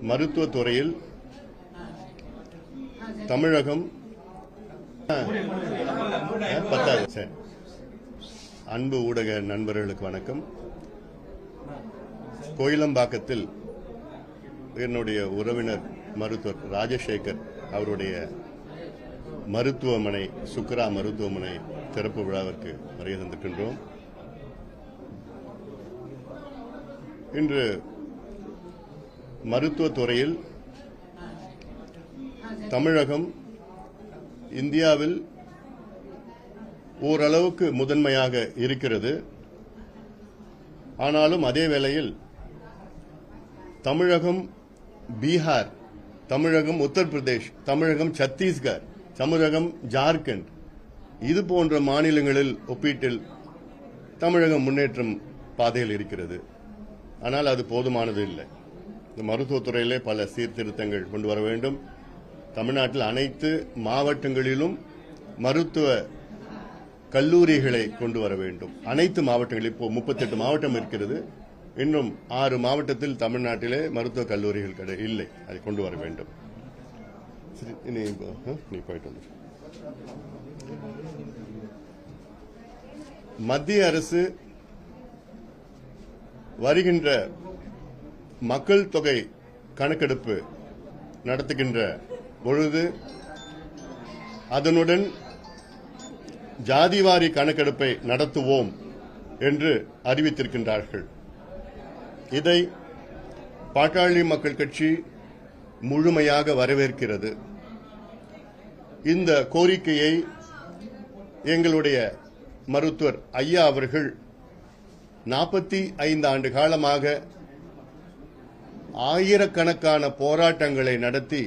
மருத்துவத் துறையில் தமிழகம் அன்பு ஊடக நண்பர்களுக்கு வணக்கம். கோயிலம்பாக்கத்தில் என்னுடைய உறவினர் மருத்துவர் ராஜசேகர் அவருடைய மருத்துவமனை சுக்ரா மருத்துவமனை திறப்பு விழாவிற்கு வருகை தந்திருக்கின்றோம். இன்று மருத்துவத் துறையில் தமிழகம் இந்தியாவில் ஓரளவுக்கு முதன்மையாக இருக்கிறது. ஆனாலும் அதே வேளையில் தமிழகம் பீகார், தமிழகம் உத்தரப்பிரதேஷ், தமிழகம் சத்தீஸ்கர், தமிழகம் ஜார்க்கண்ட் இது போன்ற மாநிலங்களில் ஒப்பீட்டில் தமிழகம் முன்னேற்றம் பாதையில் இருக்கிறது. ஆனால் அது போதுமானது இல்லை. இந்த மருத்துவத்துறையிலே பல சீர்திருத்தங்கள் கொண்டு வர வேண்டும். தமிழ்நாட்டில் அனைத்து மாவட்டங்களிலும் மருத்துவ கல்லூரிகளை கொண்டு வர வேண்டும். அனைத்து மாவட்டங்களில் இப்போ 38 மாவட்டம் இருக்கிறது. இன்னும் 6 மாவட்டத்தில் தமிழ்நாட்டிலே மருத்துவ கல்லூரிகள் இல்லை. அதை கொண்டு வர வேண்டும். நீ போயிட்டு வந்து. மத்திய அரசு வருகின்ற மக்கள் தொகை கணக்கெடுப்பு நடத்துகின்ற பொழுது அதனுடன் ஜாதிவாரி கணக்கெடுப்பை நடத்துவோம் என்று அறிவித்திருக்கின்றார்கள். இதை பாட்டாளி மக்கள் கட்சி முழுமையாக வரவேற்கிறது. இந்த கோரிக்கையை எங்களுடைய மருத்துவர் ஐயா அவர்கள் 45 ஆண்டு காலமாக ஆயிரக்கணக்கான போராட்டங்களை நடத்தி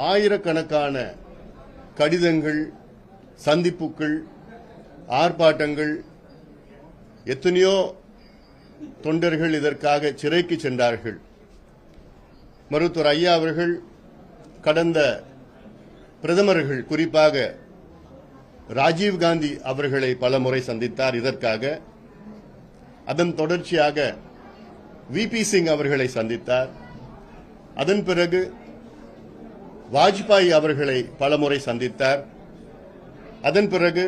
ஆயிரக்கணக்கான கடிதங்கள், சந்திப்புகள், ஆர்ப்பாட்டங்கள், எத்தனையோ தொண்டர்கள் இதற்காக சிறைக்கு சென்றார்கள். மருத்துவர் ஐயா அவர்கள் கடந்த பிரதமர்கள், குறிப்பாக ராஜீவ்காந்தி அவர்களை பலமுறை சந்தித்தார் இதற்காக. அதன் தொடர்ச்சியாக விபி சிங் அவர்களை சந்தித்தார். அதன் பிறகு வாஜ்பாய் அவர்களை பலமுறை சந்தித்தார். அதன் பிறகு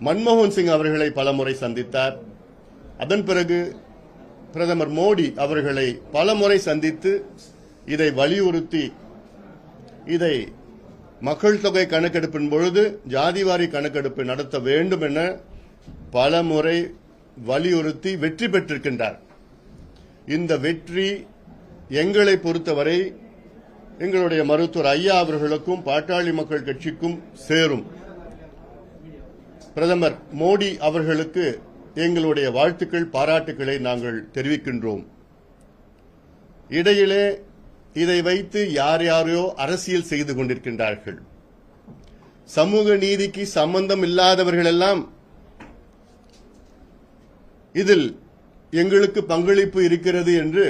மன்மோகன் சிங் அவர்களை பலமுறை சந்தித்தார். அதன் பிறகு பிரதமர் மோடி அவர்களை பலமுறை சந்தித்து இதை வலியுறுத்தி இதை மக்கள் தொகை கணக்கெடுப்பின் பொழுது ஜாதிவாரி கணக்கெடுப்பு நடத்த வேண்டும் என பலமுறை வலியுறுத்தி வெற்றி பெற்றிருக்கின்றார். இந்த வெற்றி எங்களை பொறுத்தவரை எங்களுடைய மருத்துவர் ஐயா அவர்களுக்கும் பாட்டாளி மக்கள் கட்சிக்கும் சேரும். பிரதமர் மோடி அவர்களுக்கு எங்களுடைய வாழ்த்துக்கள், பாராட்டுக்களை நாங்கள் தெரிவிக்கின்றோம். இடையிலே இதை வைத்து யார் யாரையோ அரசியல் செய்து கொண்டிருக்கின்றார்கள். சமூக நீதிக்கு சம்பந்தம் இல்லாதவர்கள் எல்லாம் இதில் எங்களுக்கு பங்களிப்பு இருக்கிறது என்று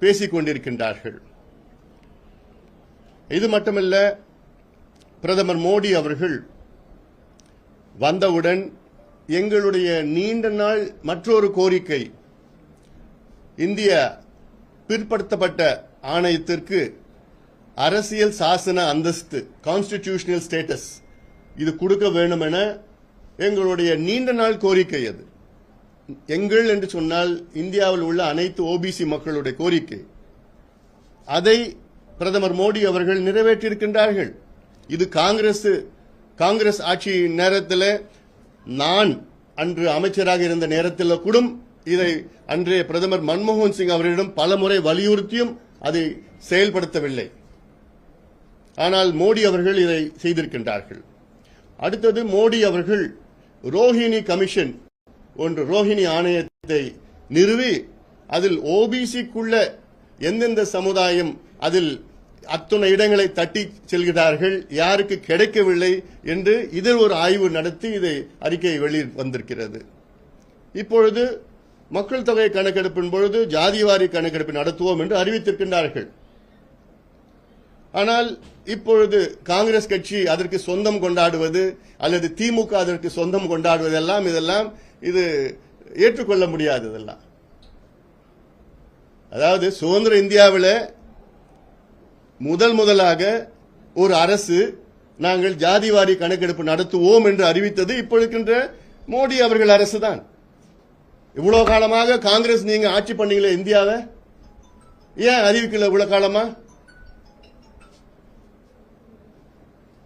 பேசிக் கொண்டிருக்கின்றார்கள். இது மட்டுமல்ல, பிரதமர் மோடி அவர்கள் வந்தவுடன் எங்களுடைய நீண்ட நாள் மற்றொரு கோரிக்கை, இந்திய பிற்படுத்தப்பட்ட ஆணையத்திற்கு அரசியல் சாசன அந்தஸ்து, கான்ஸ்டிடியூஷனல் ஸ்டேட்டஸ் இது கொடுக்க வேண்டும் என எங்களுடைய நீண்ட நாள் கோரிக்கை. அது எங்கள் என்று சொன்னால் இந்தியாவில் உள்ள அனைத்து ஓபிசி மக்களுடைய கோரிக்கை. அதை பிரதமர் மோடி அவர்கள் நிறைவேற்றியிருக்கின்றார்கள். இது காங்கிரஸ் ஆட்சி நேரத்தில், நான் அன்று அமைச்சராக இருந்த நேரத்தில் கூட இதை அன்றைய பிரதமர் மன்மோகன் சிங் அவர்களிடம் பலமுறை வலியுறுத்தியும் அதை செயல்படுத்தவில்லை. ஆனால் மோடி அவர்கள் இதை செய்திருக்கின்றார்கள். அடுத்தது மோடி அவர்கள் ரோஹிணி கமிஷன் ஒன்று, ரோஹிணி ஆணையத்தை நிறுவி அதில் ஓபிசிக்குள்ள எந்தெந்த சமுதாயம் அதில் அத்துணை இடங்களை தட்டி செல்கிறார்கள், யாருக்கு கிடைக்கவில்லை என்று இதில் ஒரு ஆய்வு நடத்தி இதை அறிக்கை வெளியில் வந்திருக்கிறது. இப்பொழுது மக்கள் தொகை கணக்கெடுப்பின் பொழுது ஜாதிவாரி கணக்கெடுப்பு நடத்துவோம் என்று அறிவித்திருக்கின்றார்கள். ஆனால் இப்பொழுது காங்கிரஸ் கட்சி அதற்கு சொந்தம் கொண்டாடுவது அல்லது திமுக அதற்கு சொந்தம் கொண்டாடுவதெல்லாம் இதெல்லாம் இது ஏற்றுக்கொள்ள முடியாது. இதெல்லாம் அதாவது சுதந்திர இந்தியாவில் முதலாக ஒரு அரசு நாங்கள் ஜாதிவாரி கணக்கெடுப்பு நடத்துவோம் என்று அறிவித்தது இப்போ இருக்கின்ற மோடி அவர்கள் அரசு தான். இவ்வளவு காலமாக காங்கிரஸ் நீங்க ஆட்சி பண்ணீங்களே இந்தியாவை, ஏன் அறிவிக்கல இவ்வளவு காலமா?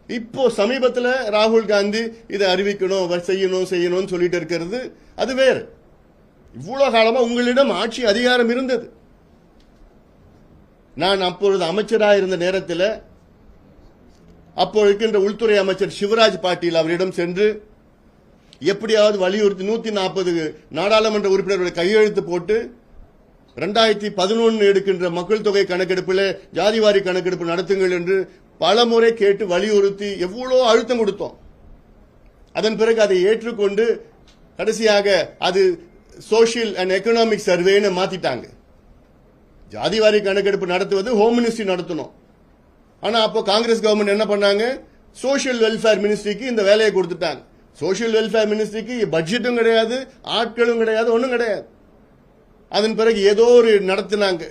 இப்போ சமீபத்தில் ராகுல் காந்தி இதை அறிவிக்கணும் செய்யணும் சொல்லிட்டு இருக்கிறது அது வேறு. இவ்வளவு காலமா உங்களிடம் ஆட்சி அதிகாரம் இருந்தது. நான் அப்பொழுது அமைச்சராக இருந்த நேரத்தில் அப்போ இருக்கின்ற உள்துறை அமைச்சர் சிவராஜ் பாட்டீல் அவரிடம் சென்று எப்படியாவது வலியுறுத்தி 140 நாடாளுமன்ற உறுப்பினர்களை கையெழுத்து போட்டு 2011 எடுக்கின்ற மக்கள் தொகை கணக்கெடுப்பில் ஜாதிவாரி கணக்கெடுப்பு நடத்துங்கள் என்று பலமுறை கேட்டு வலியுறுத்தி எவ்வளோ அழுத்தம் கொடுத்தோம். அதன் பிறகு அதை ஏற்றுக்கொண்டு கடைசியாக அது சோசியல் அண்ட் எக்கனாமிக் சர்வேன்னு மாத்திட்டாங்க. ஜாதிவாரி கணக்கெடுப்பு நடத்துவது ஹோம் மினிஸ்ட்ரி நடத்தணும். ஆனா அப்போ காங்கிரஸ் கவர்மெண்ட் என்ன பண்ணாங்க, சோசியல் வெல்ஃபேர் மினிஸ்ட்ரிக்கு இந்த வேலையை கொடுத்துட்டாங்க. சோசியல் வெல்ஃபேர் மினிஸ்ட்ரிக்கு பட்ஜெட்டும் கிடையாது, ஆட்களும் கிடையாது, ஒன்றும் கிடையாது. அதன் பிறகு ஏதோ ஒரு நடத்தினாங்க,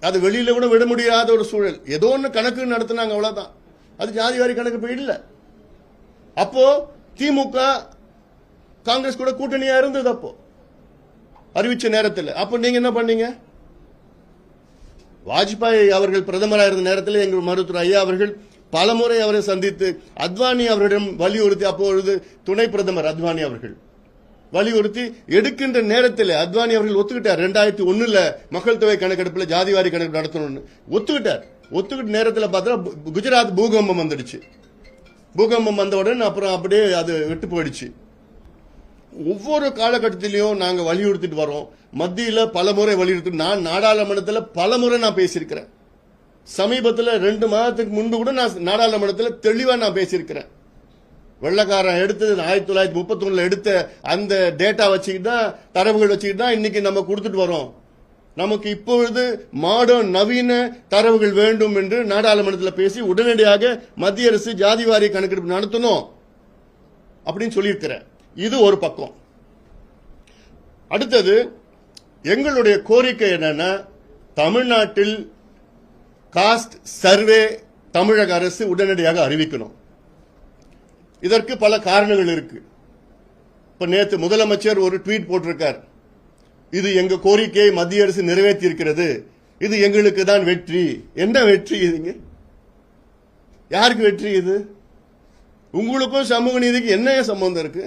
அது வெளியில கூட விட முடியாத ஒரு சூழல், ஏதோ ஒன்று கணக்கு நடத்தினாங்க, அவ்வளவுதான். அது ஜாதிவாரி கணக்கு இல்லை. அப்போ திமுக காங்கிரஸ் கூட கூட்டணியா இருந்தது அப்போ அறிவிச்ச நேரத்தில். அப்போ நீங்க என்ன பண்ணீங்க? வாஜ்பாய் அவர்கள் பிரதமராக இருந்த நேரத்தில் எங்கள் மருத்துவர் ஐயா அவர்கள் பலமுறை அவரை சந்தித்து அத்வானி அவரிடம் வலியுறுத்தி, அப்பொழுது துணை பிரதமர் அத்வானி அவர்கள் வலியுறுத்தி எடுக்கின்ற நேரத்தில் அத்வானி அவர்கள் ஒத்துக்கிட்டார். 2001 மக்கள் தொகை கணக்கெடுப்பில் ஜாதிவாரி கணக்கெடுப்பு நடத்தணும்னு ஒத்துக்கிட்டார். ஒத்துக்கிட்ட நேரத்தில் பார்த்தா குஜராத் பூகம்பம் வந்துடுச்சு. பூகம்பம் வந்தவுடன் அப்புறம் அப்படியே அது விட்டு போயிடுச்சு. ஒவ்வொரு காலகட்டத்திலையும் நாங்கள் வலியுறுத்திட்டு வரோம். மத்தியில் பலமுறை வலியுறுத்தி, நான் நாடாளுமன்றத்தில் பலமுறை நான் பேசியிருக்கிறேன். சமீபத்தில் 2 மாதத்துக்கு முன்பு கூட நான் நாடாளுமன்றத்தில் தெளிவா நான் பேசியிருக்கிறேன். வெள்ளக்காரன் எடுத்தது 1931 எடுத்த அந்த டேட்டா வச்சுக்கிட்டு தான், தரவுகள் வச்சுக்கிட்டு தான் இன்னைக்கு நம்ம கொடுத்துட்டு வரோம். நமக்கு இப்பொழுது மாடர்ன் நவீன தரவுகள் வேண்டும் என்று நாடாளுமன்றத்தில் பேசி உடனடியாக மத்திய அரசு ஜாதிவாரி கணக்கெடுப்பு நடத்தணும் அப்படின்னு சொல்லியிருக்கிறேன். இது ஒரு பக்கம். அடுத்தது எங்களுடைய கோரிக்கை என்னன்னா, தமிழ்நாட்டில் காஸ்ட் சர்வே தமிழக அரசு உடனடியாக அறிவிக்கணும். இதற்கு பல காரணங்கள் இருக்கு. இப்ப நேற்று முதலமைச்சர் ஒரு ட்வீட் போட்டிருக்கார், இது எங்க கோரிக்கையை மத்திய அரசு நிறைவேற்றி இருக்கிறது, இது எங்களுக்கு தான் வெற்றி. என்ன வெற்றி இதுங்க? யாருக்கு வெற்றி இது? உங்களுக்கும் சமூக நீதிக்கு என்ன சம்பந்தம் இருக்கு?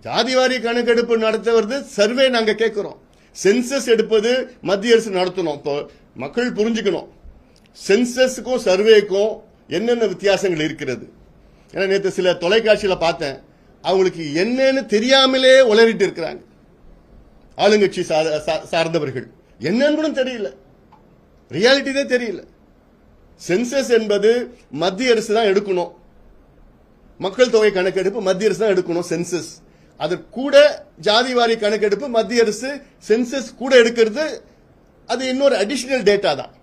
ஜாதிவாரி கணக்கெடுப்பு நடத்துவது சர்வே நாங்க கேட்கிறோம். சென்சஸ் எடுப்பது மத்திய அரசு நடத்தணும். இப்போ மக்கள் புரிஞ்சுக்கணும், சென்சஸுக்கும் சர்வேக்கும் என்னென்ன வித்தியாசங்கள் இருக்கிறது. ஏன்னா நேற்று சில தொலைக்காட்சியில பார்த்தேன், அவங்களுக்கு என்னன்னு தெரியாமலே உளறிட்டு இருக்கிறாங்க. ஆளுங்கட்சி சார்ந்தவர்கள் என்னன்னு கூட தெரியல, ரியாலிட்டியே தெரியல. சென்சஸ் என்பது மத்திய அரசு தான் எடுக்கணும். மக்கள் தொகை கணக்கெடுப்பு மத்திய அரசு தான் எடுக்கணும் சென்சஸ். அது கூட ஜாதிவாரி கணக்கெடுப்பு மத்திய அரசு சென்சஸ் கூட எடுக்கிறது, அது இன்னொரு அடிஷனல் டேட்டா தான்.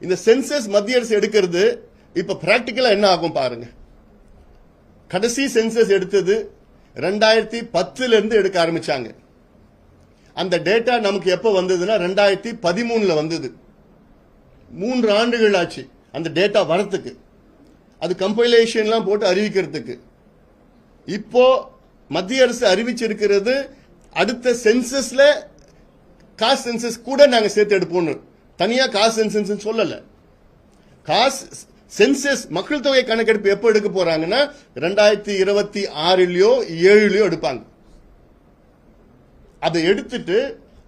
இந்த சென்சஸ் மத்திய அரசு எடுக்கிறது இப்ப பிராக்டிக்கலா என்ன ஆகும் பாருங்க. கடைசி சென்சஸ் எடுத்தது 2010 இருந்து எடுக்க ஆரம்பிச்சாங்க. அந்த டேட்டா நமக்கு எப்ப வந்ததுன்னா 2013 வந்தது. 3 ஆண்டுகள் ஆச்சு அந்த டேட்டா வரத்துக்கு, அது கம்பைலேஷன்லாம் போட்டு அறிவிக்கிறதுக்கு. இப்போ மத்திய அரசு அறிவிச்சிருக்கிறது அடுத்த சென்சஸ்ல காஸ்ட் சென்சஸ் கூட நாங்க சேர்த்து எடுப்போம். தனியா காஸ்ட் சென்சஸ் சொல்லல. காஸ்ட் சென்சஸ் மக்கள் தொகை கணக்கெடுப்பு எப்ப எடுக்க போறாங்கன்னா 2026லயோ 7லயோ எடுப்பாங்க. அதை எடுத்துட்டு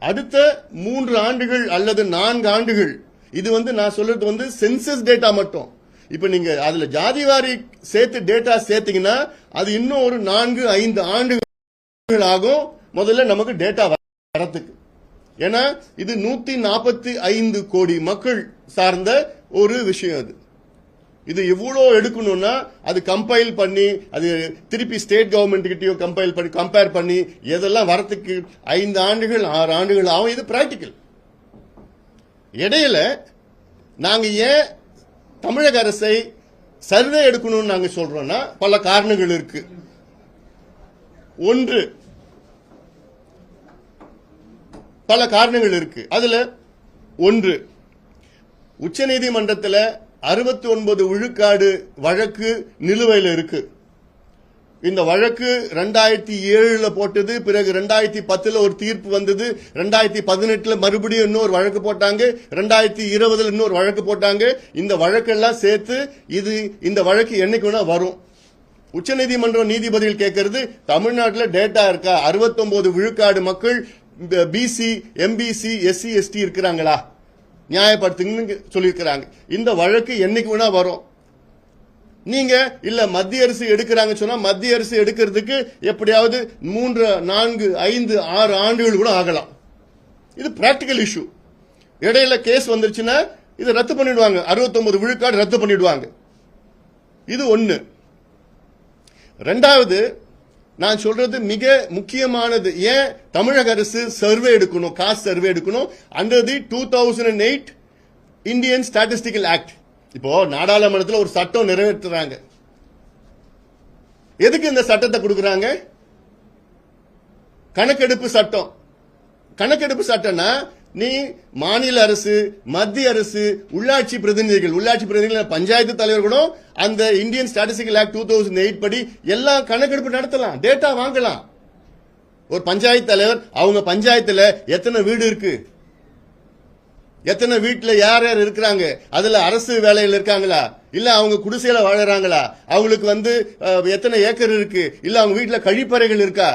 அடுத்த 3 ஆண்டுகள் அல்லது 4 ஆண்டுகள், இது நான் சொல்றது சென்சஸ் டேட்டா மட்டும். இப்ப நீங்க அதுல ஜாதிவாரி சேர்த்து டேட்டா சேர்த்தீங்கன்னா அது இன்னும் ஒரு 4-5 ஆண்டுகள் ஆகும் முதல்ல நமக்கு டேட்டா வரத்துக்கு. ஏன்னா இது 145 கோடி மக்கள் சார்ந்த ஒரு விஷயம். இது எவ்வளவு எடுக்கணும்னா அது கம்பைல் பண்ணி அது திருப்பி ஸ்டேட் கவர்மெண்ட் கிட்டயும் கம்பைல் பண்ணி கம்பேர் பண்ணி எதெல்லாம் வரத்துக்கு 5 ஆண்டுகள் 6 ஆண்டுகள் ஆகும். இது பிராக்டிக்கல். இடையில நாங்க ஏன் தமிழக அரசை சர்வே எடுக்கணும்னு நாங்க சொல்றோம்னா பல காரணங்கள் இருக்கு. ஒன்று, பல காரணங்கள் இருக்கு. அதுல ஒன்று, உச்சநீதிமன்றத்தில் 69 விழுக்காடு வழக்கு நிலுவையில் இருக்கு. இந்த வழக்கு 2007 போட்டது. பிறகு 2010 ஒரு தீர்ப்பு வந்தது. 2018 மறுபடியும் இன்னொரு வழக்கு போட்டாங்க. 2020 இன்னொரு வழக்கு போட்டாங்க. இந்த வழக்கெல்லாம் சேர்த்து இந்த வழக்கு என்னைக்கு வேணா வரும். உச்சநீதிமன்றம் நீதிபதிகள் கேட்கறது, தமிழ்நாட்டில் டேட்டா இருக்கா? 69 விழுக்காடு மக்கள் பிசி, எம்பிசி, எஸ்சி, எஸ்டி இருக்கிறாங்களா? நியாயப்படுத்துங்கன்னு சொல்லியிருக்கிறாங்க. இந்த வழக்கு என்னைக்கு வேணா வரும். நீங்க இல்ல மத்திய அரசு எடுக்கிறாங்க சொன்னா, மத்திய அரசு எடுக்கிறதுக்கு எப்படியாவது 3, 4, 5, 6 ஆண்டுகள் கூட ஆகலாம். இது பிராக்டிக்கல் இஷ்யூ. இடையில கேஸ் வந்துருச்சுன்னா இதை ரத்து பண்ணிடுவாங்க. 69 விழுக்காடு ரத்து பண்ணிடுவாங்க. இது ஒன்னு. ரெண்டாவது, நான் சொல்றது மிக முக்கியமானது. ஏன் தமிழக அரசு சர்வே எடுக்கணும், காஸ்ட் சர்வே எடுக்கணும்? Under the 2008 Indian statistical act. இப்போ நாடாளுமன்றத்தில் ஒரு சட்டம் நிறைவேற்றுறாங்க. எதுக்கு இந்த சட்டத்தை கொடுக்கறாங்க? கணக்கெடுப்பு சட்டம். கணக்கெடுப்பு சட்டம்னா நீ மாநில அரசு, மத்திய அரசு, உள்ளாட்சி பிரதிநிதிகள், பஞ்சாயத்து தலைவர்களும் அந்த இந்தியன் ஸ்டாட்டிஸ்டிக்கல் ஆக்ட் 2008 படி எல்லாம் கணக்கெடுப்பு நடத்தலாம், டேட்டா வாங்கலாம். ஒரு பஞ்சாயத்து தலைவர் அவங்க பஞ்சாயத்துல எத்தனை வீடு இருக்கு, எத்தனை வீட்டுல யார் யார் இருக்கிறாங்க, அதுல அரசு வேலையில் இருக்காங்களா, இல்ல அவங்க குடிசையில வாழறாங்களா, அவங்களுக்கு எத்தனை ஏக்கர் இருக்கு, இல்ல அவங்க வீட்டுல கழிப்பறைகள் இருக்கா,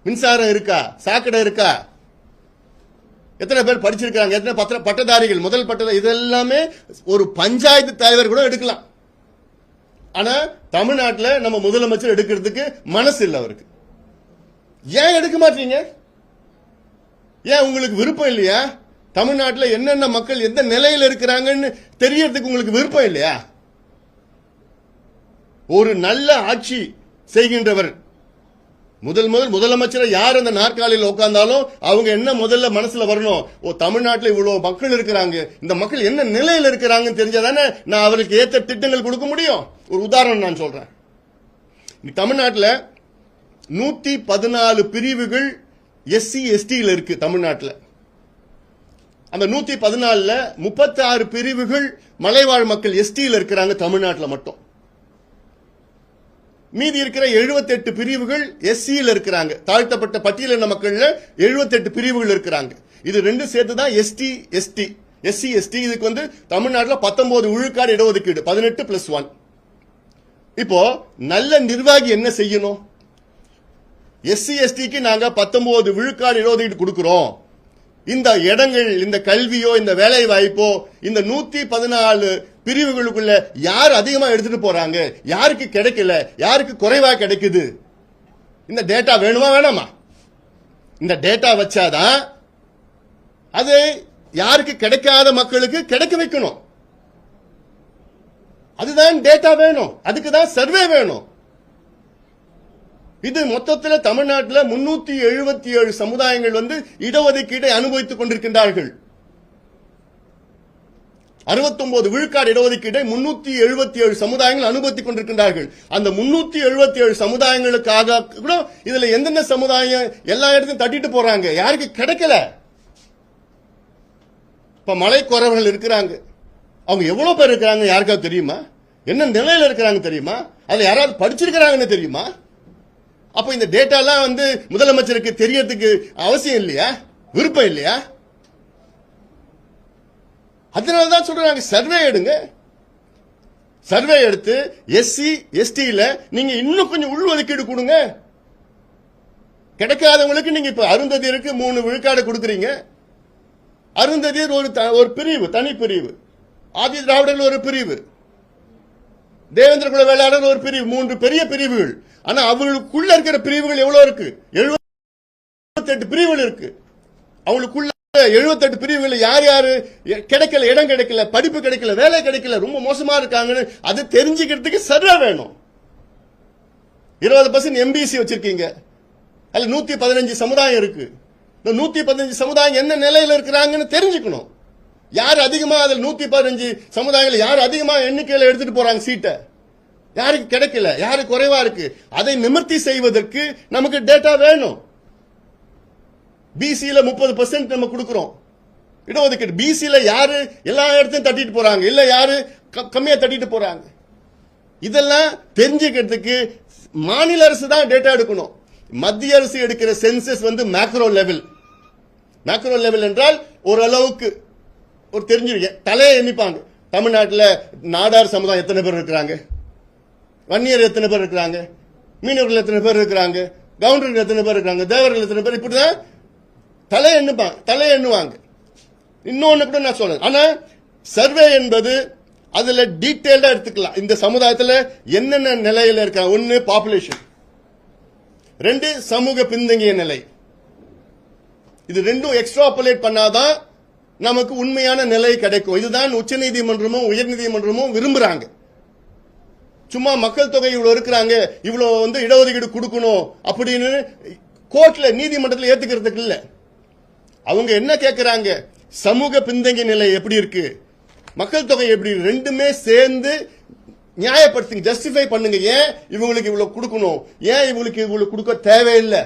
மின்சாரம் இருக்கா, சாக்கடை இருக்கா, எத்தனை பேர் படிச்சிருக்காங்க, எத்தனை பட்டதாரிகள், முதல் பட்டதாரி, இதெல்லாமே ஒரு பஞ்சாயத்து தலைவர் கூட எடுக்கலாம். ஆனா தமிழ்நாட்டில் நம்ம முதலமைச்சர் எடுக்கிறதுக்கு மனசு இல்லை அவருக்கு. ஏன் எடுக்க மாட்டீங்க? ஏன் உங்களுக்கு விருப்பம் இல்லையா? தமிழ்நாட்டில் என்னென்ன மக்கள் எந்த நிலையில் இருக்கிறாங்கன்னு தெரியறதுக்கு உங்களுக்கு விருப்பம் இல்லையா? ஒரு நல்ல ஆட்சி செய்கின்றவர் முதலமைச்சர் யார் அந்த நாற்காலியில் உட்கார்ந்தாலும் அவங்க என்ன முதல்ல மனசுல வரணும், தமிழ்நாட்டில் இவ்வளவு மக்கள் இருக்கிறாங்க, இந்த மக்கள் என்ன நிலையில் இருக்கிறாங்கன்னு தெரிஞ்சாதானே நான் அவருக்கு ஏற்ற திட்டங்கள் கொடுக்க முடியும். ஒரு உதாரணம் நான் சொல்றேன். தமிழ்நாட்டில் 114 பிரிவுகள் எஸ்சி எஸ்டியில் இருக்கு. தமிழ்நாட்டில் அந்த 114ல 36 பிரிவுகள் மலைவாழ் மக்கள் எஸ்டியில் இருக்கிறாங்க தமிழ்நாட்டில் மட்டும். மீதி இருக்கிற 78 பிரிவுகள் எஸ்சியில் இருக்கிறாங்க. தாழ்த்தப்பட்ட பட்டியலின மக்கள்ல 78 பிரிவுகள் இருக்கிறாங்க. இது ரெண்டு சேர்த்து தான் எஸ்டி எஸ்டி. எஸ்சி எஸ்டி இதுக்கு தமிழ்நாட்டில் 19 விழுக்காடு இடஒதுக்கீடு, 18+1. இப்போ நல்ல நிர்வாகி என்ன செய்யணும்? எஸ்சி எஸ்டிக்கு நாங்க 19 விழுக்காடு இடஒதுக்கீடு கொடுக்கிறோம். இந்த இடங்கள், இந்த கல்வியோ, இந்த வேலை வாய்ப்போ, இந்த 114 பிரிவுகளுக்குள்ள யார் அதிகமா எடுத்துட்டு போறாங்க, யாருக்கு கிடைக்கல, யாருக்கு குறைவா கிடைக்குது, இந்த டேட்டா வேணுமா வேணாமா? இந்த டேட்டா வச்சாதான் அது யாருக்கு கிடைக்காத மக்களுக்கு கிடைக்க வைக்கணும். அதுதான் டேட்டா வேணும், அதுக்கு தான் சர்வே வேணும். இது மொத்தத்தில் தமிழ்நாட்டில் 377 சமுதாயங்கள் இடஒதுக்கீட்டை அனுபவித்துக் கொண்டிருக்கின்றார்கள். 69 விழுக்காடு இடஒதுக்கீட்டை 377 சமுதாயங்கள் அனுபவித்துக் கொண்டிருக்கின்றார்கள். அந்த 377 சமுதாயங்களுக்காக கூட இதுல எந்தெந்த சமுதாயம் எல்லா இடத்தையும் தட்டிட்டு போறாங்க, யாருக்கு கிடைக்கல. இப்ப மலைக்குறவர்கள் இருக்கிறாங்க, அவங்க எவ்வளவு பேர் இருக்கிறாங்க யாருக்காவது தெரியுமா? என்ன நிலையில இருக்கிறாங்க தெரியுமா? அதுல யாராவது படிச்சிருக்கிறாங்கன்னு தெரியுமா? அப்ப இந்த டேட்டா எல்லாம் முதலமைச்சருக்கு தெரியறதுக்கு அவசியம் இல்லையா? விருப்பம் இல்லையா? அதனாலதான் சொல்றாங்க சர்வே எடுங்க. சர்வே எடுத்து எஸ்சி எஸ்டில நீங்க இன்னும் கொஞ்சம் உள்ஒதுக்கீடு கொடுங்க. கிடைக்காதவங்களுக்கு நீங்க இப்ப அருந்ததியருக்கு 3 விழுக்காடு கொடுக்குறீங்க. அருந்ததியர் ஒரு பிரிவு, தனி பிரிவு. ஆதி திராவிடர்கள் ஒரு பிரிவு, தேவேந்திர குல வேளாளர் ஒரு பிரிவு, 3 பெரிய பிரிவுகள். ஆனா அவங்களுக்குள்ள இருக்கிற பிரிவுகள் எவ்வளவு இருக்கு? 78 பிரிவுகள் இருக்கு. அவங்களுக்குள்ள 78 பிரிவுகள் யார் யாரு கிடைக்கல, இடம் கிடைக்கல, படிப்பு கிடைக்கல, வேலை கிடைக்கல, ரொம்ப மோசமா இருக்காங்கன்னு அது தெரிஞ்சுக்கிறதுக்கு சர்வே வேணும். 20% எம்பிசி வச்சிருக்கீங்க, அதுல 115 சமுதாயம் இருக்கு. இந்த 115 சமுதாயம் என்ன நிலையில இருக்கிறாங்கன்னு தெரிஞ்சுக்கணும். யார் அதிகமா அதில் 115 சமுதாயங்கள் யார் அதிகமா எண்ணிக்கையில எடுத்துட்டு போறாங்க சீட்டை, யாருக்கு கிடைக்கல, யாருக்கு குறைவா இருக்கு, அதை நிவர்த்தி செய்வதற்கு நமக்கு டேட்டா வேணும். பிசியில 30% நம்ம கொடுக்கிறோம் இடஒதுக்கீடு. பிசியில யாரு எல்லா இடத்தையும் தட்டிட்டு போறாங்க, இல்ல யாரு கம்மியா தட்டிட்டு போறாங்க. இதெல்லாம் தெரிஞ்சுக்கிறதுக்கு மாநில அரசு தான் டேட்டா எடுக்கணும். மத்திய அரசு எடுக்கிற census macro level. Macro level என்றால் ஓரளவுக்கு ஒரு தெரிஞ்சிருக்கேன். தலையை எண்ணிப்பாங்க. தமிழ்நாட்டில் நாடார் சமுதாயம் எத்தனை பேர் இருக்கிறாங்க, வன்னியர் எத்தனை பேர் இருக்கிறாங்க, மீனவர்கள் எத்தனை பேர் இருக்கிறாங்க, கவுண்டர்கள் எத்தனை பேர் இருக்காங்க, தேவர்கள் எத்தனை பேர், இப்படிதான் தலை எண்ணுவாங்க. இன்னொன்னு கூட நான் சொல்றேன். ஆனா சர்வே என்பது அதுல டீடைல்டா எடுத்துக்கலாம். இந்த சமுதாயத்தில் என்னென்ன நிலையில இருக்காங்க. ஒன்னு பாப்புலேஷன், ரெண்டு சமூக பின்தங்கிய நிலை. இது ரெண்டும் எக்ஸ்ட்ராபுலேட் பண்ணாதான் நமக்கு உண்மையான நிலை கிடைக்கும். இதுதான் உச்சநீதிமன்றமும் உயர்நீதிமன்றமும் விரும்புறாங்க. சும்மா மக்கள் தொகை இவ்வளவு இருக்கிறாங்க, இவ்வளவு இடஒதுக்கீடு கொடுக்கணும் அப்படின்னு கோர்ட்ல நீதிமன்றத்தில் ஏத்துக்கிறதுக்கு இல்ல. அவங்க என்ன கேட்கிறாங்க, சமூக பின்தங்கிய நிலை எப்படி இருக்கு, மக்கள் தொகை எப்படி, ரெண்டுமே சேர்ந்து நியாயப்படுத்துங்க, ஜஸ்டிஃபை பண்ணுங்க. ஏன் இவங்களுக்கு இவ்வளவு கொடுக்கணும், ஏன் இவங்களுக்கு இவ்வளவு கொடுக்க தேவையில்லை.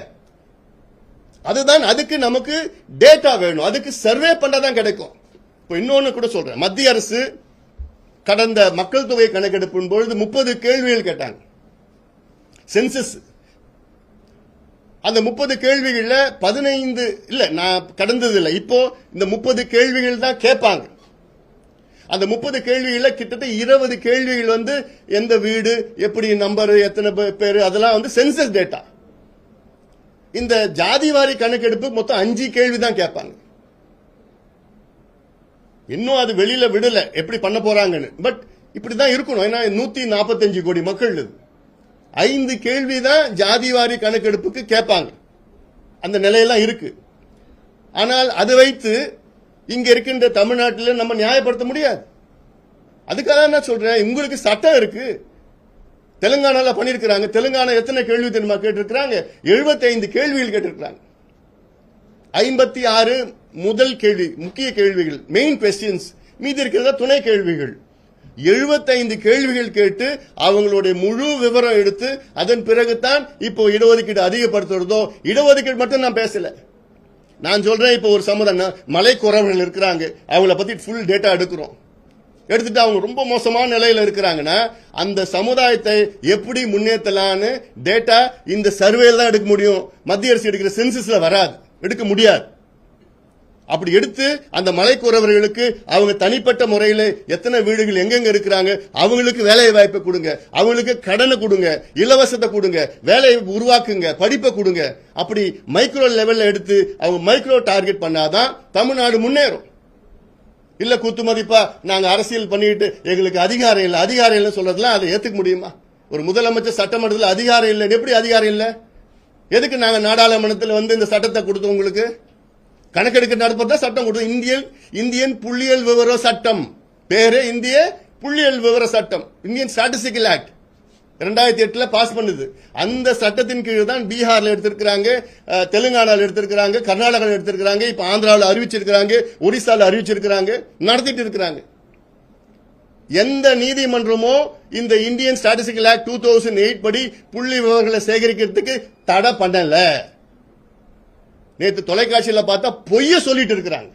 அதுதான், அதுக்கு நமக்கு டேட்டா வேணும், அதுக்கு சர்வே பண்ணாதான் கிடைக்கும். இப்போ இன்னொன்னு கூட சொல்றேன். மத்திய அரசு கடந்த மக்கள் தொகை கணக்கெடுப்பின் பொழுது 30 கேள்விகள் கேட்டாங்க, சென்சஸ். அந்த 30 கேள்விகள்ல 15 இல்ல, நான் கடந்தது இல்லை, இப்போ இந்த 30 கேள்விகள் தான் கேட்பாங்க. அந்த 30 கேள்விகள்ல கிட்டத்தட்ட 20 கேள்விகள் எந்த வீடு, எப்படி நம்பர், எத்தனை பேரு, அதெல்லாம் சென்சஸ் டேட்டா. இந்த ஜாதிவாரி கணக்கெடுப்பு மொத்தம் 5 கேள்வி தான் கேட்பாங்க. இன்னும் அது வெளியில விடல எப்படி பண்ண போறாங்கன்னு. பட் இப்படிதான் இருக்கணும். ஏன்னா 145 கோடி மக்கள், 5 கேள்வி தான் ஜாதிவாரி கணக்கெடுப்புக்கு கேட்பாங்க. அந்த நிலையெல்லாம் இருக்கு. ஆனால் அதை வைத்து இங்க இருக்கின்ற தமிழ்நாட்டில் நம்ம நியாயப்படுத்த முடியாது. அதுக்காக நான் சொல்றேன், உங்களுக்கு சட்டம் இருக்கு. தெலுங்கானால பண்ணிருக்கிறாங்க. தெலுங்கானா எத்தனை கேள்வி தெரியுமா கேட்டிருக்கிறாங்க? 75 கேள்விகள் கேட்டிருக்கிறாங்க. 56 முதல் கேள்வி, முக்கிய கேள்விகள், மெயின் கொஸ்டின்ஸ். மீதி இருக்கிறதா துணை கேள்விகள். 75 கேள்விகள் கேட்டு அவங்களுடைய முழு விவரம் எடுத்து அதன் பிறகுதான் இப்போ இடஒதுக்கீடு அதிகப்படுத்துறதோ. இடஒதுக்கீடு மட்டும் நான் பேசல, நான் சொல்றேன். இப்போ ஒரு சமுதாயம் மலை குறவர்கள் இருக்கிறாங்க, அவங்கள பத்தி ஃபுல் டேட்டா எடுக்கிறோம். எடுத்துட்டு அவங்க ரொம்ப மோசமான நிலையில இருக்கிறாங்கன்னா அந்த சமுதாயத்தை எப்படி முன்னேற்றலான்னு டேட்டா இந்த சர்வேல தான் எடுக்க முடியும். மத்திய அரசு எடுக்கிற சென்சஸ்ல வராது, எடுக்க முடியாது. அப்படி எடுத்து அந்த மலைக்குறவர்களுக்கு அவங்க தனிப்பட்ட முறையில் எத்தனை வீடுகள் எங்கெங்க இருக்கிறாங்க, அவங்களுக்கு வேலை வாய்ப்பை கொடுங்க, அவங்களுக்கு கடனை கொடுங்க, இலவசத்தை கொடுங்க, வேலையை உருவாக்குங்க, படிப்பை கொடுங்க. அப்படி மைக்ரோ லெவல்ல எடுத்து அவங்க மைக்ரோ டார்கெட் பண்ணாதான் தமிழ்நாடு முன்னேறும். இல்ல குத்து மதிப்பா நாங்க அரசியல் பண்ணிட்டு எங்களுக்கு அதிகாரம் இல்லை, அதிகாரம் இல்லை சொல்றதுலாம் அதை ஏத்துக்க முடியுமா? ஒரு முதலமைச்சர் சட்டமன்றத்தில் அதிகாரம் இல்லை, எப்படி அதிகாரம் இல்லை? எதுக்கு நாங்க நாடாளுமன்றத்தில் இந்த சட்டத்தை கொடுத்தோம்? உங்களுக்கு கணக்கெடுக்க நடப்பதான் சட்டம் கொடுத்தோம். இந்தியன் புள்ளியியல் விவர சட்டம், பேரு இந்திய புள்ளியியல் விவர சட்டம், இந்தியன் ஸ்டாட்டிஸ்டிக்கல் ஆக்ட் 2008 பாஸ் பண்ணுது. அந்த சட்டத்தின் கீழ் தான் பீகார்ல எடுத்திருக்கிறாங்க, தெலுங்கானால எடுத்திருக்கிறாங்க, கர்நாடகாவில் எடுத்திருக்கிறாங்க, இப்ப ஆந்திராவில் அறிவிச்சிருக்கிறாங்க, ஒடிசால அறிவிச்சிருக்கிறாங்க, நடத்திட்டு இருக்கிறாங்க. எந்த நீதிமன்றமோ இந்த இந்தியன் ஸ்டாட்டிஸ்டிக்கல் ஆக்ட் 2008 படி புள்ளி விவரங்களை சேகரிக்கிறதுக்கு தடை பண்ணல. நேற்று தொலைக்காட்சியில் பார்த்தா பொய்ய சொல்லிட்டு இருக்கிறாங்க.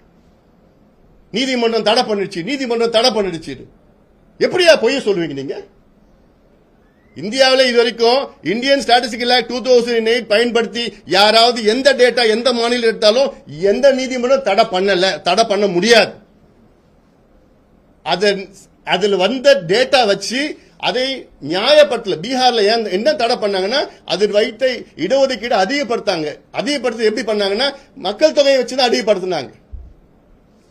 நீதிமன்றம் தடை பண்ணிடுச்சு, நீதிமன்றம் தடை பண்ணிடுச்சு. எப்படியா பொய்ய சொல்லுவீங்க நீங்க? இந்தியாவில் இதுவரைக்கும் இந்தியன் ஸ்டாட்டிஸ்டிக்கல் ஆக்ட் 2008 பயன்படுத்தி யாராவது எந்த டேட்டா எந்த மாநிலம் எடுத்தாலும் எந்த நீதிமன்றம் தடை பண்ணல, தடை பண்ண முடியாது. அதில் வந்த டேட்டா வச்சு அதை நியாயப்படுத்தல. பீகார்ல என்ன தடை பண்ணாங்கன்னா அதில் வைத்த இடஒதுக்கீடு அதிகப்படுத்தாங்க. அதிகப்படுத்த எப்படி பண்ணாங்கன்னா மக்கள் தொகையை வச்சுதான் அதிகப்படுத்தினாங்க,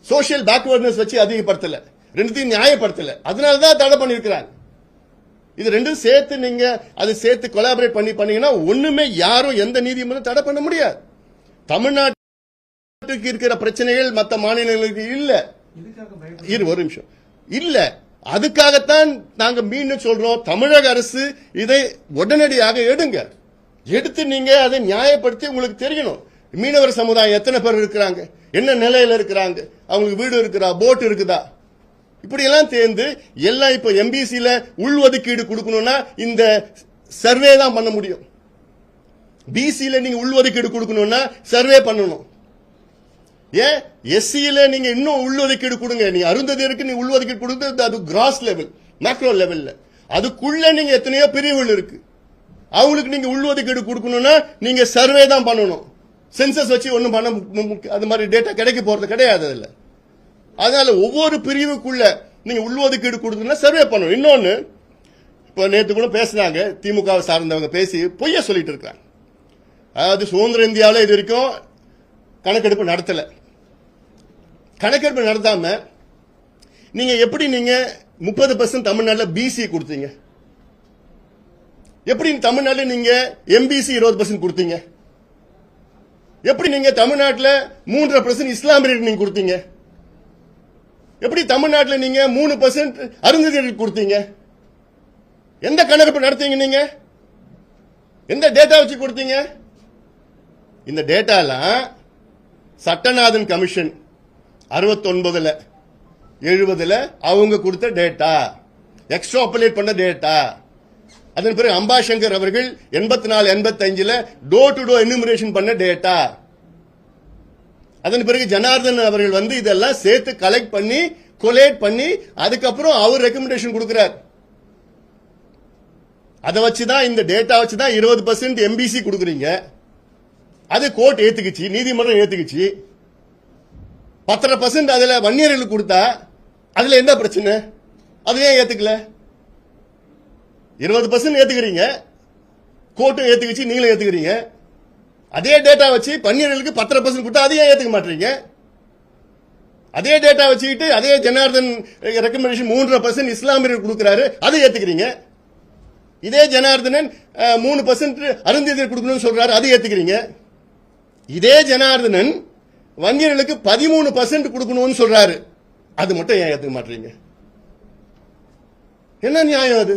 சோசியல் பேக்வர்ட்னஸ் வச்சு அதிகப்படுத்தல, ரெண்டுத்தையும் நியாயப்படுத்தல. அதனாலதான் தடை பண்ணிருக்கிறாங்க. இது ரெண்டும் சேர்த்து நீங்க அதை சேர்த்து கொலாபரேட் பண்ணீங்கன்னா ஒண்ணுமே யாரும் எந்த நீதிமன்றம் தடை பண்ண முடியாது. தமிழ்நாட்டுக்கு இருக்கிற பிரச்சனைகள் மற்ற மாநிலங்களுக்கு இல்ல. ஒரு நிமிஷம் இல்ல. அதுக்காகத்தான் நாங்க மீண்டும் சொல்றோம், தமிழக அரசு இதை உடனடியாக எடுங்க. எடுத்து நீங்க அதை நியாயப்படுத்தி உங்களுக்கு தெரியணும். மீனவர் சமுதாயம் எத்தனை பேர் இருக்கிறாங்க, என்ன நிலையில இருக்கிறாங்க, அவங்களுக்கு வீடு இருக்குதா, போட் இருக்குதா, இப்படி எல்லாம் தேர்ந்து எல்லாம் இப்ப எம்பிசில உள்ஒதுக்கீடு கொடுக்கணும்னா இந்த சர்வே தான் பண்ண முடியும். பிசில நீங்க உள்ஒதுக்கீடு கொடுக்கணும்னா சர்வே பண்ணணும். ஏன் எஸ்சியில நீங்க இன்னும் உள்ஒதுக்கீடு கொடுங்க. நீ அருந்ததியருக்கு நீ உள்ஒதுக்கீடு கொடுத்து அது கிராஸ் லெவல், மேக்ரோ லெவல்ல. அதுக்குள்ள நீங்க எத்தனையோ பிரிவுகள் இருக்கு. அவங்களுக்கு நீங்க உள்ஒதுக்கீடு கொடுக்கணும்னா நீங்க சர்வே தான் பண்ணணும். சென்சஸ் வச்சு ஒன்றும் பண்ண அது மாதிரி டேட்டா கிடைக்க போறது கிடையாது அதுல. அதனால ஒவ்வொரு பிரிவுக்குள்ள நீங்க உள்ஒதுக்கீடு கொடுக்கணும்னா சர்வே பண்ணணும். இன்னொன்னு, இப்ப நேற்று கூட பேசினாங்க, திமுக சார்ந்தவங்க பேசி பொய்ய சொல்லிட்டு இருக்காங்க. அதாவது சுதந்திர இந்தியாவில் இது வரைக்கும் கணக்கெடுப்பு நடத்தல. கணக்கெடுப்பு நடத்தாம நீங்க எப்படி நீங்க 30% தமிழ்நாட்டில் பிசி கொடுத்தீங்க? எப்படி தமிழ்நாட்டில் நீங்க எம்பிசி 20% கொடுத்தீங்க? எப்படி நீங்க தமிழ்நாட்டில் 3.5% இஸ்லாமியர்களுக்கு நீங்க கொடுத்தீங்க? எப்படி தமிழ்நாட்டில் நீங்க 3% அருந்ததியர்களுக்கு கொடுத்தீங்க? எந்த கணக்கெடுப்பு நடத்தீங்க? நீங்க எந்த டேட்டா வச்சு கொடுத்தீங்க? இந்த டேட்டா எல்லாம் சட்டநாதன் கமிஷன் 69ல 70ல அவங்க கொடுத்த டேட்டா, எக்ஸ்ட்ராபுலேட் பண்ண டேட்டா. அதன் பிறகு அம்பாசங்கர் அவர்கள் 84 85ல டோர் டு டோர் எனுமரேஷன் பண்ண டேட்டா. அதன் பிறகு ஜனார்தன் அவர்கள் வந்து இதெல்லாம் சேர்த்து கலெக்ட் பண்ணி கொலேட் பண்ணி அதுக்கப்புறம் அவர் ரெக்கமெண்டேஷன் கொடுக்கிறார். அதை வச்சுதான், இந்த டேட்டா வச்சுதான் 20% எம்பிசி கொடுக்குறீங்க. அது கோர்ட் ஏத்துக்குச்சு, நீதிமன்றம் ஏத்துக்குச்சு. 10% அதுல வன்னியர்களுக்கு கொடுத்தா அதுல எந்த பிரச்சனை? அது ஏன் ஏத்துக்கல? 20% ஏத்துக்கிறீங்க, கோர்ட்டும் ஏத்துக்குச்சு, நீங்களும் ஏத்துக்கிறீங்க. அதே டேட்டா வச்சு வன்னியர்களுக்கு 10% கொடுத்தா அது ஏன் ஏத்துக்க மாட்டீங்க? அதே டேட்டா வச்சுக்கிட்டு அதே ஜனார்தன் ரெக்கமெண்டேஷன் 3.5% இஸ்லாமியர்கள் கொடுக்கிறாரு, அதை ஏத்துக்கிறீங்க. இதே ஜனார்தனன் 3% அருந்ததியர் கொடுக்கணும்னு சொல்றாரு, அதை ஏத்துக்கிறீங்க. இதே ஜனார்தனன் வன்னியர்களுக்கு 13% கொடுக்கணும்னு சொல்றாரு, அது மட்டும் ஏன் ஏத்துக்க மாட்டீங்க? என்ன நியாயம் அது?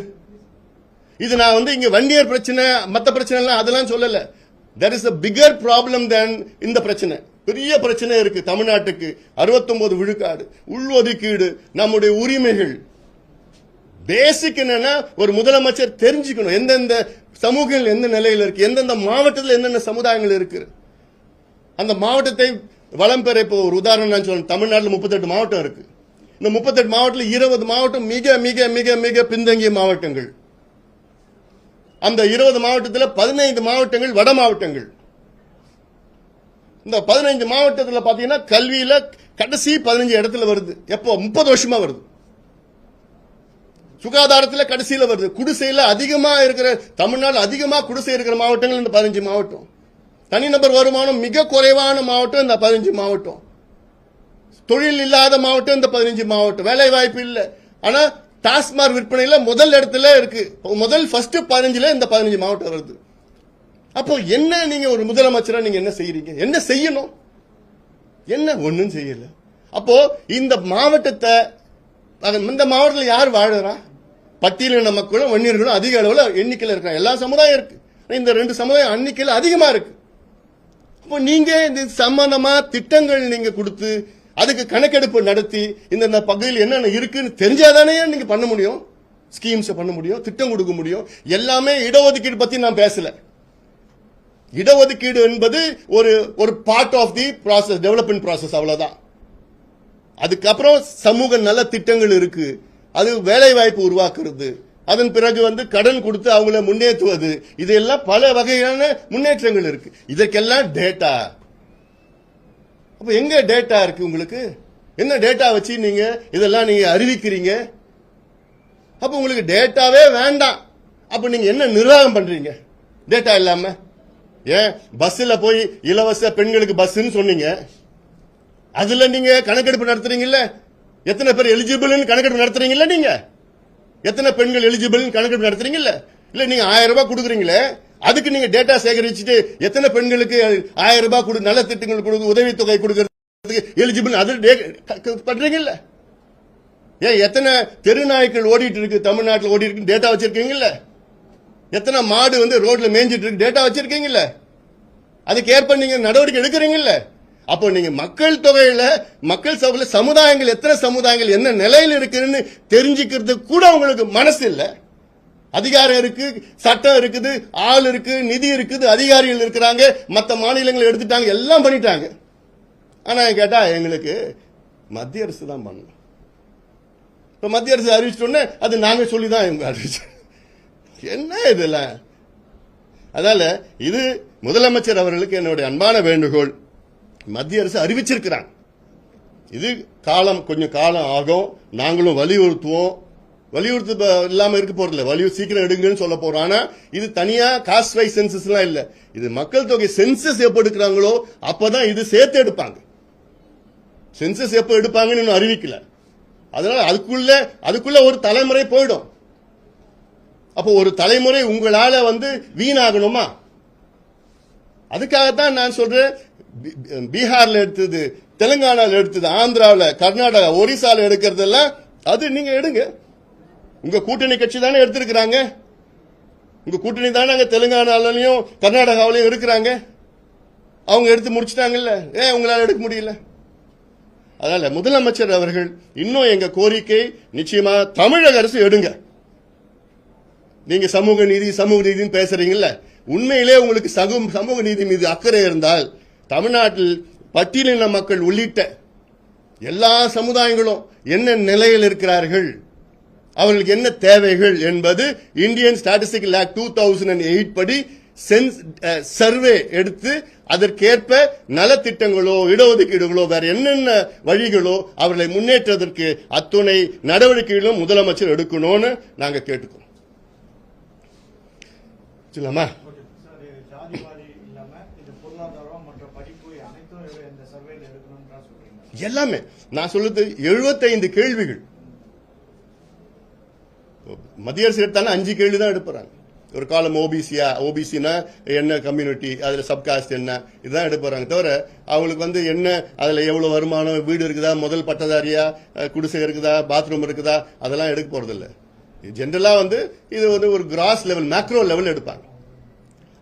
இது நான் வந்து இங்க வன்னியர் பிரச்சனை மத்த பிரச்சனை எல்லாம் அதெல்லாம் சொல்லல. there is a bigger problem than இந்த பிரச்சனை. பெரிய பிரச்சனை இருக்கு தமிழ்நாட்டுக்கு. 69 விழுக்காடு உள்ஒதுக்கீடு, நம்முடைய உரிமைகள். பேசிக் என்னன்னா, ஒரு முதலமைச்சர் தெரிஞ்சுக்கணும் எந்தெந்த சமூகங்கள் எந்த நிலையில் இருக்கு, எந்தெந்த மாவட்டத்தில் என்னென்ன சமுதாயங்கள் இருக்கு. அந்த மாவட்டத்தை வளம் பெற, இப்போ ஒரு உதாரணம் நான் சொல்றேன், தமிழ்நாட்டில் 38 மாவட்டம் இருக்கு. இந்த 38 மாவட்டத்தில் 20 மாவட்டம் மிக மிக மிக மிக பின்தங்கிய மாவட்டங்கள். அந்த 20 மாவட்டத்தில் 15 மாவட்டங்கள் வட மாவட்டங்கள். இந்த 15 மாவட்டத்தில் பாத்தீங்கன்னா கல்வியில கடைசி 15 இடத்துல வருது. எப்போ? 30 வருஷமா வருது. சுகாதாரத்தில் கடைசியில வருது. குடிசையில அதிகமா இருக்கிற, தமிழ்நாடு அதிகமா குடிசை இருக்கிற மாவட்டங்கள் இந்த 15 மாவட்டம். தனிநபர் வருமானம் மிக குறைவான மாவட்டம் இந்த 15 மாவட்டம். தொழில் இல்லாத மாவட்டம் இந்த 15 மாவட்டம். வேலை வாய்ப்பு இல்ல, ஆனா டாஸ்மாக் விற்பனையில முதல் இடத்துல இருக்கு. முதல் ஃபர்ஸ்ட் 15ல இந்த 15 மாவட்டம் வருது. அப்போ என்ன, நீங்க ஒரு முதலமைச்சரா நீங்க என்ன செய்யறீங்க? என்ன செய்யணும்? என்ன? ஒன்னும் செய்யல. அப்போ இந்த மாவட்டத்தை, இந்த மாவட்டத்தில் யார் வாழறா? பட்டியலின மக்களும் வன்னியர்களும் அதிக அளவுல எண்ணிக்கையில் இருக்கிற எல்லா சமுதாயம் இருக்கு. இந்த 2 சமுதாயம் எண்ணிக்கையில் அதிகமா இருக்கு. அப்போ நீங்க இந்த சம்பந்தமா திட்டங்கள் நீங்க கொடுத்து அதுக்கு கணக்கெடுப்பு நடத்தி இந்த பகுதியில் என்னென்ன இருக்குன்னு தெரிஞ்சாதானே நீங்க பண்ண முடியும், ஸ்கீம்ஸ் பண்ண முடியும், திட்டம் கொடுக்க முடியும். எல்லாமே இடஒதுக்கீடு பத்தி நான் பேசல. இடஒதுக்கீடு என்பது ஒரு part of the process, development process, அவ்வளவுதான். அதுக்கப்புறம் சமூக நல திட்டங்கள் இருக்கு, அது வேலை வாய்ப்பு உருவாக்குறது, அதன் பிறகு வந்து கடன் கொடுத்து அவங்கள முன்னேற்றுவது, இதெல்லாம் பல வகையான முன்னேற்றங்கள் இருக்கு. இதற்கெல்லாம் டேட்டா. அப்ப எங்க டேட்டா இருக்கு உங்களுக்கு? என்ன டேட்டா வச்சு நீங்க இதெல்லாம் நீங்க அறிவிக்கிறீங்க? அப்ப உங்களுக்கு டேட்டாவே வேண்டாம். அப்ப நீங்க என்ன நிர்வாகம் பண்றீங்க டேட்டா இல்லாம? ஏன் பஸ்ல போய் இலவச பெண்களுக்கு பஸ்ன்னு சொன்னீங்க, அதுல நீங்க கணக்கெடுப்பு நடத்துறீங்கல்ல? எத்தனை பேர் எலிஜிபிள் கணக்கெடுப்பு நடத்துறீங்கல்ல? நீங்க எத்தனை பெண்கள் எலிஜிபிள் கணக்கெடுப்பு நடத்துறீங்கல்ல? இல்ல நீங்க 1000 ரூபாய் கொடுக்குறீங்களே, அதுக்கு நீங்க டேட்டா சேகரிச்சுட்டு எத்தனை பெண்களுக்கு 1000 ரூபாய் நல்ல திட்டங்கள் கொடுக்க, உதவித்தொகை கொடுக்கறதுக்கு எலிஜிபிள் அது பண்றீங்கல்ல? ஏன் எத்தனை தெருநாய்க்கள் ஓடிட்டு இருக்கு தமிழ்நாட்டில் ஓடி இருக்கு டேட்டா வச்சிருக்கீங்கல்ல? எத்தனை மாடு வந்து ரோட்ல மேய்ஞ்சிட்டு இருக்கு டேட்டா வச்சிருக்கீங்கல்ல? அதுக்கு ஏற்ப நீங்க நடவடிக்கை எடுக்கிறீங்கல்ல? அப்போ நீங்க மக்கள் தொகையில, மக்கள் சபையில சமுதாயங்கள், எத்தனை சமுதாயங்கள் என்ன நிலையில் இருக்குன்னு தெரிஞ்சுக்கிறது கூட உங்களுக்கு மனசு இல்ல. அதிகாரம் இருக்கு, சட்டம் இருக்குது, ஆள் இருக்கு, நிதி இருக்குது, அதிகாரிகள் இருக்கிறாங்க, மற்ற மாநிலங்களை எடுத்துட்டாங்க, எல்லாம் பண்ணிட்டாங்க. ஆனா கேட்டா எங்களுக்கு மத்திய அரசு தான் பண்ணணும். இப்ப மத்திய அரசு அறிவிச்சோடனே அது நாங்க சொல்லிதான் இவங்க அறிவிச்சோம். என்ன இதெல்லாம்? அதனால இது முதலமைச்சர் அவர்களுக்கு என்னுடைய அன்பான வேண்டுகோள். மத்திய அரசு அறிவிச்சிருக்கிறாங்க, இது கொஞ்சம் காலம் ஆகும், நாங்களும் வலியுறுத்துவோம். வலியுறுத்து இல்லாம இருக்க போறதில்ல, சீக்கிரம் எடுங்கன்னு சொல்ல போறோம். ஆனா இது தனியா காஸ்ட் வைஸ் சென்சஸ் எல்லாம் இல்ல, இது மக்கள் தொகை சென்சஸ் எப்ப எடுக்கிறாங்களோ அப்பதான் இது சேர்த்து எடுப்பாங்க. சென்சஸ் எப்ப எடுப்பாங்கன்னு இன்னும் அறிவிக்கல. அதனால அதுக்குள்ள ஒரு தலைமுறை போயிடும். அப்போ ஒரு தலைமுறை உங்களால வீணாகணுமா? அதுக்காகத்தான் நான் சொல்றேன், பீகார்ல எடுத்தது, தெலுங்கானால எடுத்தது, ஆந்திராவில், கர்நாடகா, ஒரிசால எடுக்கிறதெல்லாம் அது நீங்க எடுங்க. உங்க கூட்டணி கட்சி தானே எடுத்திருக்கிறாங்க, உங்க கூட்டணி தானே தெலுங்கானாலையும் கர்நாடகாவிலையும் இருக்கிறாங்க. அவங்க எடுத்து முடிச்சிட்டாங்கல்ல, ஏன் உங்களால எடுக்க முடியல? அதனால முதலமைச்சர் அவர்கள் இன்னும் எங்க கோரிக்கை நிச்சயமா தமிழக அரசு எடுங்க. நீங்க சமூக நீதின்னு பேசுறீங்கல்ல, உண்மையிலே உங்களுக்கு சமூக நீதி மீது அக்கறை இருந்தால் தமிழ்நாட்டில் பட்டியலின மக்கள் உள்ளிட்ட எல்லா சமுதாயங்களும் என்ன நிலையில் இருக்கிறார்கள், அவர்களுக்கு என்ன தேவைகள் என்பது இந்தியன் ஸ்டாட்டிஸ்டிக்கல் ஆக்ட் 2008 படி சர்வே எடுத்து அதற்கேற்ப நலத்திட்டங்களோ இடஒதுக்கீடுகளோ வேற என்னென்ன வழிகளோ அவர்களை முன்னேற்றதற்கு அத்துணை நடவடிக்கைகளும் முதலமைச்சர் எடுக்கணும்னு நாங்க கேட்டுக்கிறோம். சொல்லலாமா? எல்லாமே நான் சொல்றது 75 கேள்விகள். மத்திய அரசு எடுத்தாலும் 5 கேள்வி தான் எடுப்பாங்க. ஒரு காலம் ஓபிசினா என்ன கம்யூனிட்டி, அதுல சப்காஸ்ட் என்ன, இதுதான் எடுப்பாங்க. தவிர அவங்களுக்கு என்ன அதுல எவ்வளவு வருமானம், வீடு இருக்குதா, முதல் பட்டதாரியா, குடிசை இருக்குதா, பாத்ரூம் இருக்குதா, அதெல்லாம் எடுக்க போறதில்ல. ஜென்ரலா இது ஒரு கிராஸ் லெவல், மேக்ரோ லெவல் எடுப்பாங்க.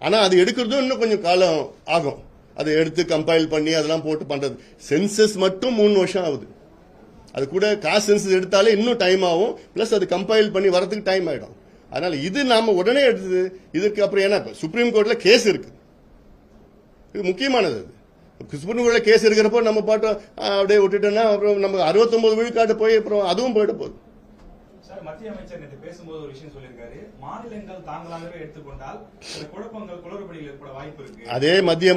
ஆனா அது எடுக்கிறதும் இன்னும் கொஞ்சம் காலம் ஆகும். அதை எடுத்து கம்பைல் பண்ணி அதெல்லாம் போட்டு பண்றது. சென்சஸ் மட்டும் 3 வருஷம் ஆகுது. அது கூட காஸ்ட் சென்சஸ் எடுத்தாலே இன்னும் டைம் ஆகும், பிளஸ் அது கம்பைல் பண்ணி வரதுக்கு டைம் ஆயிடும். அதனால இது நாம உடனே எடுத்தது. இதுக்கு அப்புறம் ஏன்னா சுப்ரீம் கோர்ட்ல கேஸ் இருக்கு, இது முக்கியமானது. சுப்ரீம் கோர்ட்ல கேஸ் இருக்கிறப்போ நம்ம பாட்டு அப்படியே விட்டுட்டோம்னா அப்புறம் நமக்கு 69 விழுக்காட்டு போய் அப்புறம் அதுவும் போயிட போகுது. மத்திய அமைச்சர் நேற்று பேசும்போது ஒரு விஷயம் சொல்லியிருக்காரு, மாநிலங்கள் தாங்களாகவே எடுத்துக்கொண்டால் குழப்பங்கள் குளறுபடிகள் ஏற்பட வாய்ப்பு இருக்கு. அதே மத்திய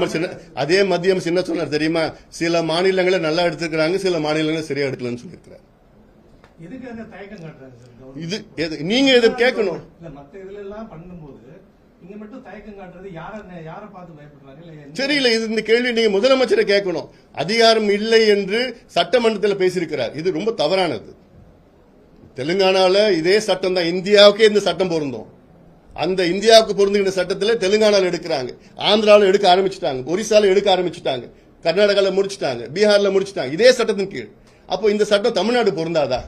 அமைச்சர் என்ன சொன்னார் தெரியுமா? சில மாநிலங்களை நல்லா எடுத்துக்கிறாங்க, சில மாநிலங்களை சரியா எடுக்கலன்னு சொல்லியிருக்கிறார். இது நீங்க இதை கேட்கணும். சரியில்லை, இது இந்த கேள்வி நீங்க முதலமைச்சரை கேட்கணும். அதிகாரம் இல்லை என்று சட்டமன்றத்தில் பேசியிருக்கிறார். இது ரொம்ப தவறானது. தெலுங்கானால இதே சட்டம் தான், இந்தியாவுக்கே இந்த சட்டம் பொருந்தும். அந்த இந்தியாவுக்கு பொருந்துகின்ற சட்டத்தில் தெலுங்கானால எடுக்கிறாங்க, ஆந்திராவில் எடுக்க ஆரம்பிச்சுட்டாங்க, ஒரிசால எடுக்க ஆரம்பிச்சுட்டாங்க, கர்நாடகால முடிச்சுட்டாங்க, பீகார்ல முடிச்சுட்டாங்க, இதே சட்டத்தின் கீழ். அப்போ இந்த சட்டம் தமிழ்நாடு பொருந்தாதா?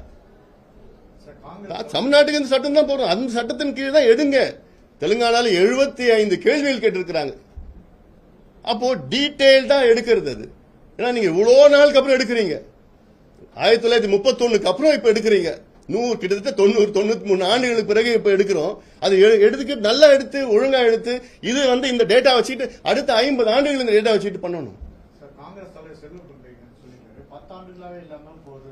தமிழ்நாட்டுக்கு இந்த சட்டம் தான் பொருந்தும். அந்த சட்டத்தின் கீழ் தான் எடுங்க. தெலுங்கானால 75 கேள்விகள் கேட்டிருக்கிறாங்க. அப்போ டீடைல்டா எடுக்கிறது அது. ஏன்னா நீங்க இவ்வளவு நாளுக்கு அப்புறம் எடுக்கிறீங்க, 1931 அப்புறம் இப்ப எடுக்கிறீங்க. கிட்டத்தட்ட 90-93 ஆண்டுகளுக்கு பிறகு இப்ப எடுக்கிறோம். அது எடுத்துக்கு நல்லா எடுத்து ஒழுங்கா எடுத்து இது இந்த டேட்டா வச்சுட்டு அடுத்த 50 ஆண்டுகள் இந்த டேட்டா வச்சுட்டு பண்ணணும். காங்கிரஸ் தலைவர் செல்வ பிறந்தீங்கன்னு சொல்லிட்டாரு. 10 ஆண்டுகளாவே இல்லாம போது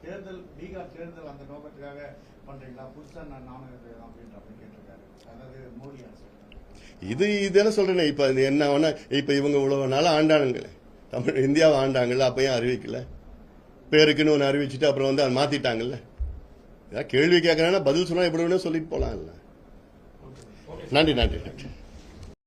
தேர்தல், பீகார் தேர்தல் அந்த நோக்கத்துக்காக பண்றீங்களா, புதுசா நானும் அப்படின்ற கேட்டிருக்காரு. அதாவது மோடி அரசு இதெல்லாம் சொல்றேன். இப்ப என்ன இப்ப இவங்க இவ்வளவு நாள ஆண்டானுங்களே, இந்தியாவை ஆண்டாங்கல்ல, அப்ப ஏன் அறிவிக்கல? பேருக்குன்னு ஒன்று அறிவிச்சுட்டு அப்புறம் அதை மாத்திட்டாங்கல்ல. கேள்வி கேட்கறேன்னா பதில் சொன்னா எப்படி வேணும் சொல்லிட்டு போலாம் இல்ல. நன்றி.